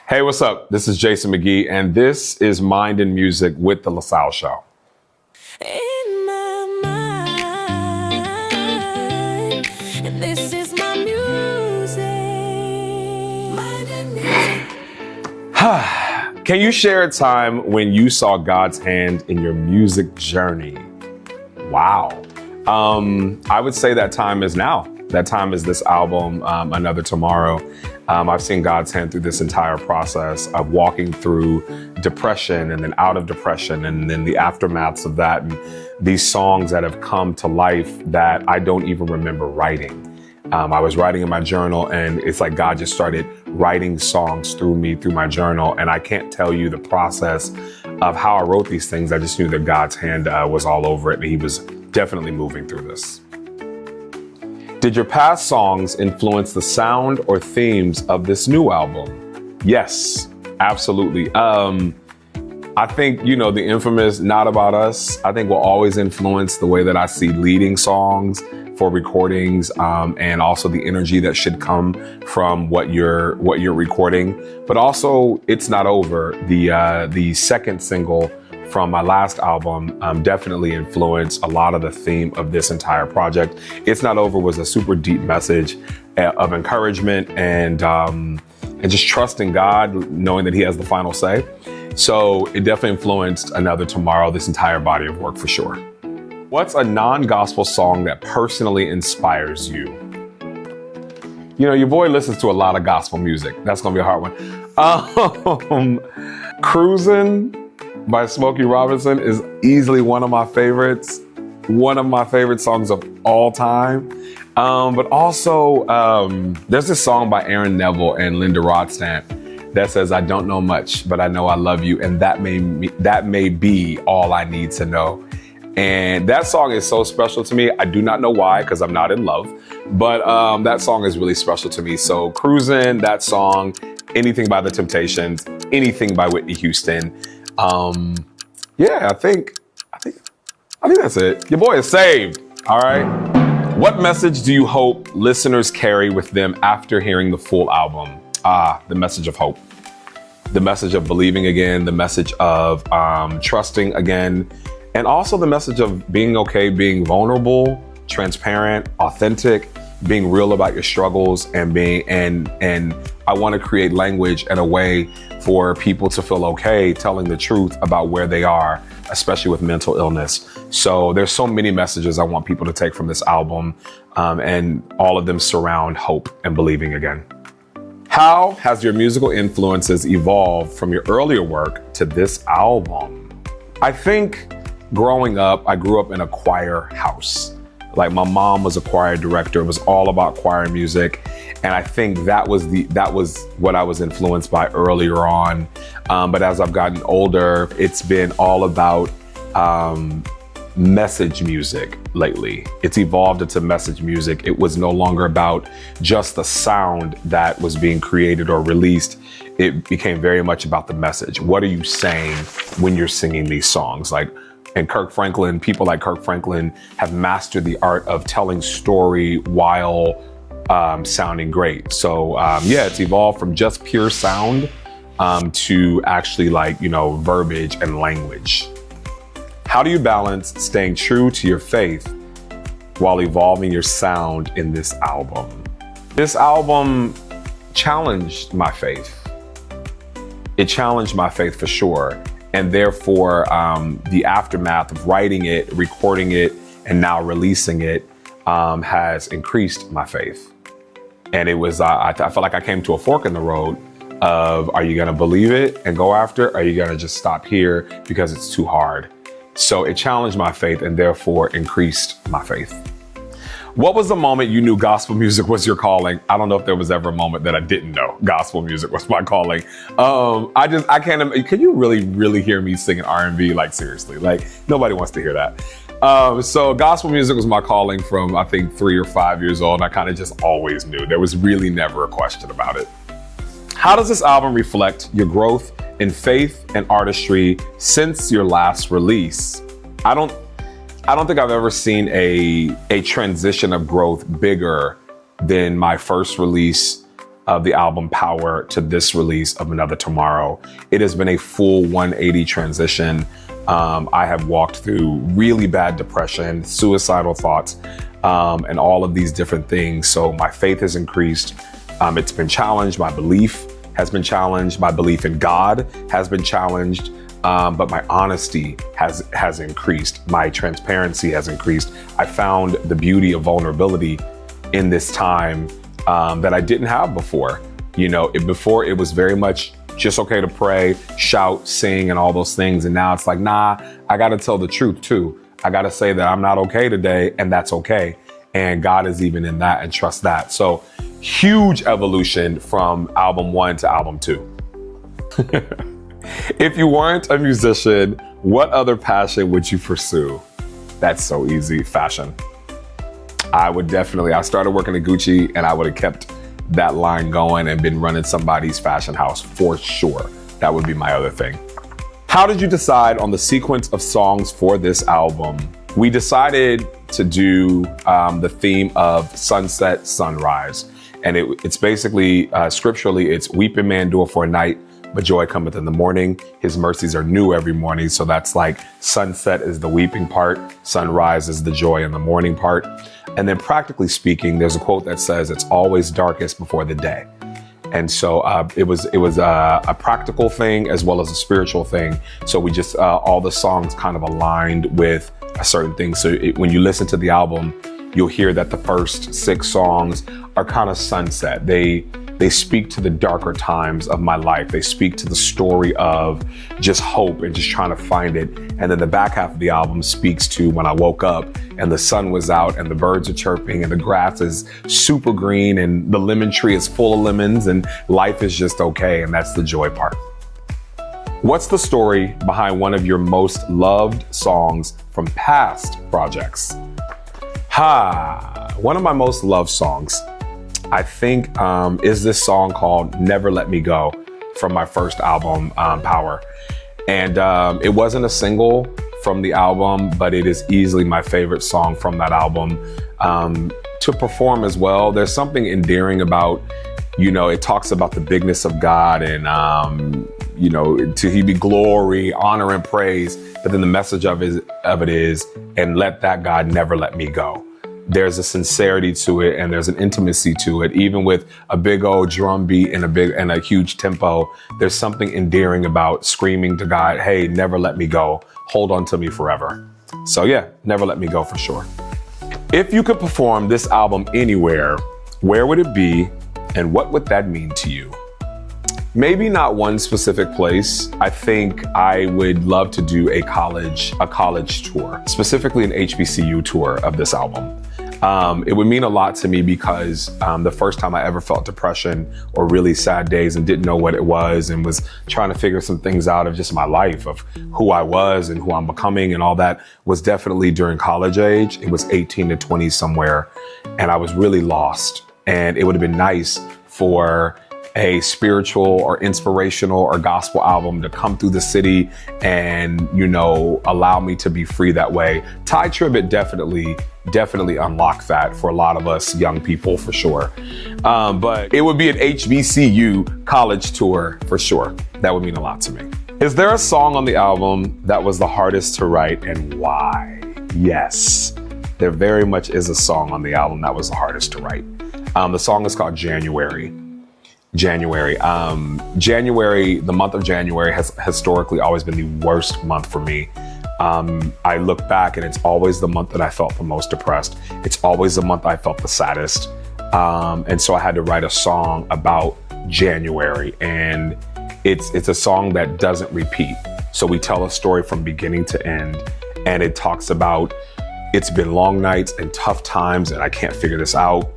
Hey, what's up? This is Jason McGee, and this is Mind and Music with the LaSalle Show. In my mind, and this is my music. Mind and music. Can you share a time when you saw God's hand in your music journey? Wow. I would say that time is now. That time is this album, Another Tomorrow. I've seen God's hand through this entire process of walking through depression and then out of depression and then the aftermaths of that and these songs that have come to life that I don't even remember writing. I was writing in my journal and it's like God just started writing songs through me, through my journal. And I can't tell you the process of how I wrote these things. I just knew that God's hand was all over it and he was definitely moving through this. Did your past songs influence the sound or themes of this new album? Yes, absolutely. I think, the infamous Not About Us, I think will always influence the way that I see leading songs for recordings, and also the energy that should come from what you're recording. But also, It's Not Over, the second single from my last album, definitely influenced a lot of the theme of this entire project. It's Not Over was a super deep message of encouragement and just trusting God, knowing that he has the final say. So it definitely influenced Another Tomorrow, this entire body of work for sure. What's a non-gospel song that personally inspires you? Your boy listens to a lot of gospel music. That's gonna be a hard one. Cruisin' by Smokey Robinson is easily one of my favorites. One of my favorite songs of all time. But also, there's this song by Aaron Neville and Linda Ronstadt that says, "I don't know much, but I know I love you, and that may be all I need to know." And that song is so special to me. I do not know why, because I'm not in love, but that song is really special to me. So Cruisin', that song, anything by The Temptations, anything by Whitney Houston. I think that's it. Your boy is saved. All right. What message do you hope listeners carry with them after hearing the full album? The message of hope, the message of believing again, the message of trusting again, and also the message of being okay, being vulnerable, transparent, authentic, being real about your struggles and and I want to create language and a way for people to feel okay telling the truth about where they are, especially with mental illness. So there's so many messages I want people to take from this album, and all of them surround hope and believing again. How has your musical influences evolved from your earlier work to this album? I think growing up, I grew up in a choir house. Like my mom was a choir director. It was all about choir music. And I think that was what I was influenced by earlier on. But as I've gotten older, it's been all about message music lately. It's evolved into message music. It was no longer about just the sound that was being created or released. It became very much about the message. What are you saying when you're singing these songs? And people like Kirk Franklin have mastered the art of telling story while sounding great. So it's evolved from just pure sound to actually verbiage and language. How do you balance staying true to your faith while evolving your sound in this album? This album challenged my faith. It challenged my faith for sure. And therefore, the aftermath of writing it, recording it, and now releasing it has increased my faith. And it was, I felt like I came to a fork in the road of, are you gonna believe it and go after it? Or are you gonna just stop here because it's too hard? So it challenged my faith and therefore increased my faith. What was the moment you knew gospel music was your calling? I don't know if there was ever a moment that I didn't know gospel music was my calling. I can't, can you really hear me singing R&B? Seriously, nobody wants to hear that. So gospel music was my calling from, I think, 3 or 5 years old. And I kind of just always knew. There was really never a question about it. How does this album reflect your growth in faith and artistry since your last release? I don't think I've ever seen a transition of growth bigger than my first release of the album Power to this release of Another Tomorrow. It has been a full 180 transition. I have walked through really bad depression, suicidal thoughts, and all of these different things. So my faith has increased. It's been challenged. My belief has been challenged. My belief in God has been challenged. But my honesty has increased. My transparency has increased. I found the beauty of vulnerability in this time that I didn't have before. Before it was very much just okay to pray, shout, sing, and all those things. And now it's like, nah, I got to tell the truth too. I got to say that I'm not okay today, and that's okay. And God is even in that, and trust that. So huge evolution from album 1 to album 2. If you weren't a musician, what other passion would you pursue? That's so easy. Fashion. I started working at Gucci, and I would have kept that line going and been running somebody's fashion house for sure. That would be my other thing. How did you decide on the sequence of songs for this album? We decided to do the theme of sunset, sunrise. And it's basically, scripturally, it's weeping may endure for a night, but joy cometh in the morning. His mercies are new every morning. So that's like sunset is the weeping part. Sunrise is the joy in the morning part. And then practically speaking, there's a quote that says it's always darkest before the day. And so it was a practical thing as well as a spiritual thing. So we just, all the songs kind of aligned with a certain thing. So when you listen to the album, you'll hear that the first 6 songs are kind of sunset. They speak to the darker times of my life. They speak to the story of just hope and just trying to find it. And then the back half of the album speaks to when I woke up and the sun was out and the birds are chirping and the grass is super green and the lemon tree is full of lemons and life is just okay. And that's the joy part. What's the story behind one of your most loved songs from past projects? One of my most loved songs, I think, is this song called Never Let Me Go from my first album, Power. And it wasn't a single from the album, but it is easily my favorite song from that album to perform as well. There's something endearing about, it talks about the bigness of God and, to He be glory, honor, and praise. But then the message of it is, and let that God never let me go. There's a sincerity to it and there's an intimacy to it. Even with a big old drum beat and a huge tempo, there's something endearing about screaming to God, hey, never let me go. Hold on to me forever. So yeah, never let me go for sure. If you could perform this album anywhere, where would it be and what would that mean to you? Maybe not one specific place. I think I would love to do a college tour, specifically an HBCU tour of this album. It would mean a lot to me because the first time I ever felt depression or really sad days and didn't know what it was and was trying to figure some things out of just my life, of who I was and who I'm becoming and all that, was definitely during college age. It was 18 to 20 somewhere, and I was really lost. And it would have been nice for a spiritual or inspirational or gospel album to come through the city and, allow me to be free that way. Ty Tribbett definitely unlocked that for a lot of us young people for sure. But it would be an HBCU college tour for sure. That would mean a lot to me. Is there a song on the album that was the hardest to write and why? Yes, there very much is a song on the album that was the hardest to write. The song is called January. The month of January has historically always been the worst month for me. I look back and it's always the month that I felt the most depressed. It's always the month I felt the saddest. And so I had to write a song about January, and it's a song that doesn't repeat. So we tell a story from beginning to end, and it talks about it's been long nights and tough times and I can't figure this out.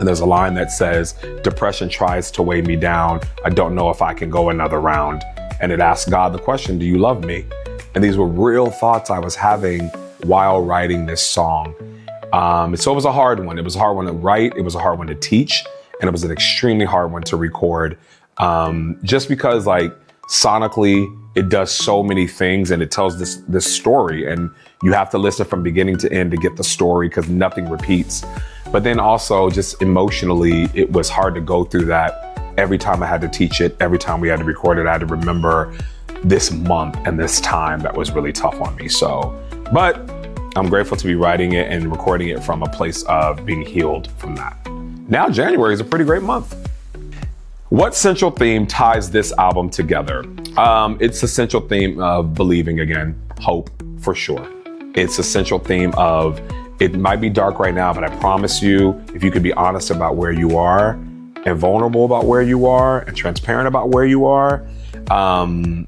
And there's a line that says, depression tries to weigh me down. I don't know if I can go another round. And it asks God the question, do you love me? And these were real thoughts I was having while writing this song. So it was a hard one. It was a hard one to write. It was a hard one to teach. And it was an extremely hard one to record. Just because sonically it does so many things and it tells this story, and you have to listen from beginning to end to get the story because nothing repeats. But then also just emotionally, it was hard to go through that every time I had to teach it, every time we had to record it. I had to remember this month and this time that was really tough on me. But I'm grateful to be writing it and recording it from a place of being healed from that. Now January is a pretty great month. What central theme ties this album together? It's the central theme of believing again, hope for sure. It's a central theme of, it might be dark right now, but I promise you, if you could be honest about where you are and vulnerable about where you are and transparent about where you are,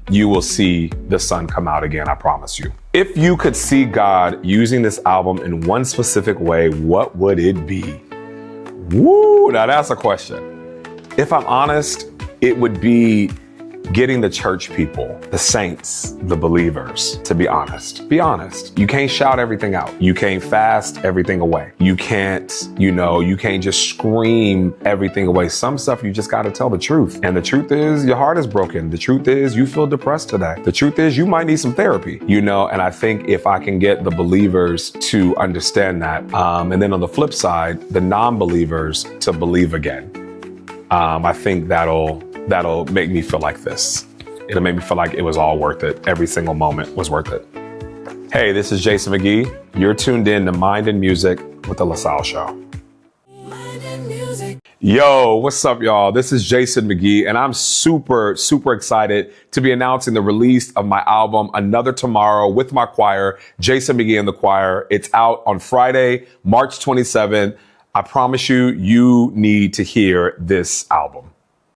you will see the sun come out again, I promise you. If you could see God using this album in one specific way, what would it be? Woo, now that's a question. If I'm honest, it would be getting the church people, the saints, the believers, to be honest. Be honest. You can't shout everything out. You can't fast everything away. You can't just scream everything away. Some stuff you just got to tell the truth. And the truth is your heart is broken. The truth is you feel depressed today. The truth is you might need some therapy, and I think if I can get the believers to understand that, and then on the flip side, the non-believers to believe again, I think that'll make me feel like this. It'll make me feel like it was all worth it. Every single moment was worth it. Hey, this is Jason McGee. You're tuned in to Mind and Music with the LaSalle Show. Mind and music. Yo, what's up, y'all? This is Jason McGee, and I'm super, super excited to be announcing the release of my album, Another Tomorrow, with my choir, Jason McGee and the Choir. It's out on Friday, March 27th. I promise you, you need to hear this album.